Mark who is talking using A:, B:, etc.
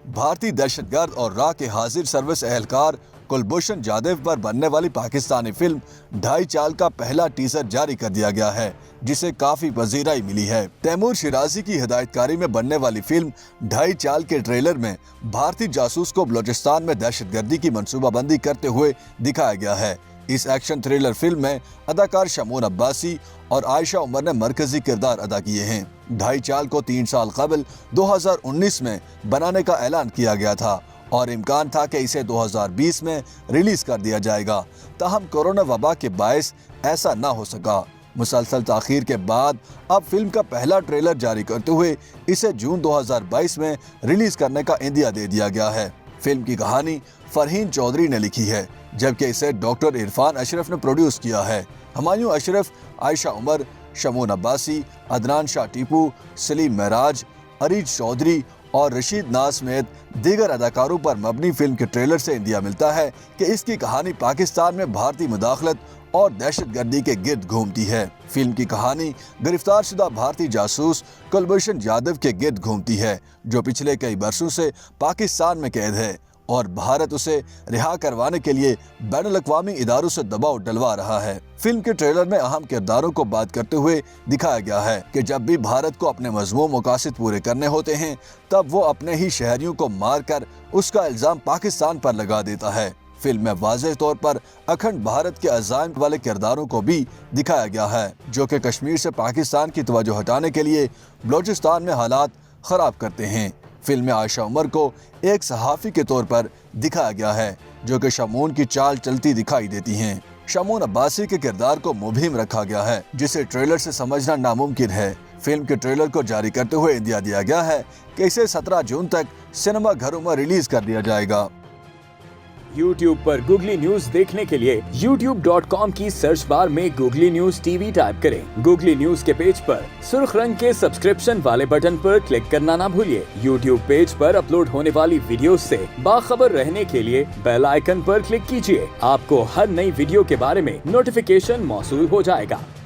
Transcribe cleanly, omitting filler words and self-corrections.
A: भारतीय दहशतगर्द और राह के हाजिर सर्विस एहलकार कुलभूषण जाधव पर बनने वाली पाकिस्तानी फिल्म ढाई चाल का पहला टीजर जारी कर दिया गया है, जिसे काफी पजीराई मिली है। तैमूर शिराजी की हिदायतकारी में बनने वाली फिल्म ढाई चाल के ट्रेलर में भारतीय जासूस को बलूचिस्तान में दहशतगर्दी की मंसूबाबंदी करते हुए दिखाया गया है। इस एक्शन थ्रिलर फिल्म में अदाकार शमून अब्बासी और आयशा उमर ने मरकजी किरदार अदा किए हैं। ढाई चाल को 3 साल कबल 2019 में बनाने का ऐलान किया गया था और इम्कान था कि इसे 2020 में रिलीज कर दिया जाएगा, ताहम कोरोना वबा के बायस ऐसा ना हो सका। मुसलसल ताखीर के बाद अब फिल्म का पहला ट्रेलर जारी करते हुए इसे जून 2022 में रिलीज करने का इंदिया दे दिया गया है। फिल्म की कहानी फरहीन चौधरी ने लिखी है, जबकि इसे डॉक्टर इरफान अशरफ ने प्रोड्यूस किया है। हुमायूं अशरफ, आयशा उमर, शमून अब्बासी, अदनान शाह टीपू, सलीम महराज, अरीज चौधरी और रशीद नाज समेत दीगर अदाकारों पर मबनी फिल्म के ट्रेलर से इंदिया मिलता है कि इसकी कहानी पाकिस्तान में भारतीय मुदाखलत और दहशतगर्दी के गिर्द घूमती है। फिल्म की कहानी गिरफ्तार शुदा भारतीय जासूस कुलभूषण जाधव के गिर्द घूमती है, जो पिछले कई बरसों से पाकिस्तान में कैद है और भारत उसे रिहा करवाने के लिए बैनुल अक़वामी इदारों से दबाव डलवा रहा है। फिल्म के ट्रेलर में अहम किरदारों को बात करते हुए दिखाया गया है कि जब भी भारत को अपने मज़मूम मकासद पूरे करने होते हैं, तब वो अपने ही शहरियों को मारकर उसका इल्ज़ाम पाकिस्तान पर लगा देता है। फिल्म में वाज़ेह तौर पर अखंड भारत के अज़ाइम वाले किरदारों को भी दिखाया गया है, जो कि कश्मीर से पाकिस्तान की तवज्जो हटाने के लिए बलूचिस्तान में हालात खराब करते हैं। फिल्म में आयशा उमर को एक सहाफ़ी के तौर पर दिखाया गया है, जो कि शमून की चाल चलती दिखाई देती हैं। शमून अब्बासी के किरदार को मुबहिम रखा गया है, जिसे ट्रेलर से समझना नामुमकिन है। फिल्म के ट्रेलर को जारी करते हुए इंदिया दिया गया है कि इसे 17 जून तक सिनेमा घरों में रिलीज कर दिया जाएगा।
B: YouTube पर गूगली न्यूज देखने के लिए youtube.com की सर्च बार में गूगली न्यूज टीवी टाइप करें। गूगली न्यूज के पेज पर सुर्ख रंग के सब्सक्रिप्शन वाले बटन पर क्लिक करना ना भूलिए। YouTube पेज पर अपलोड होने वाली वीडियो से बाखबर रहने के लिए बेल आइकन पर क्लिक कीजिए। आपको हर नई वीडियो के बारे में नोटिफिकेशन मौसूल हो जाएगा।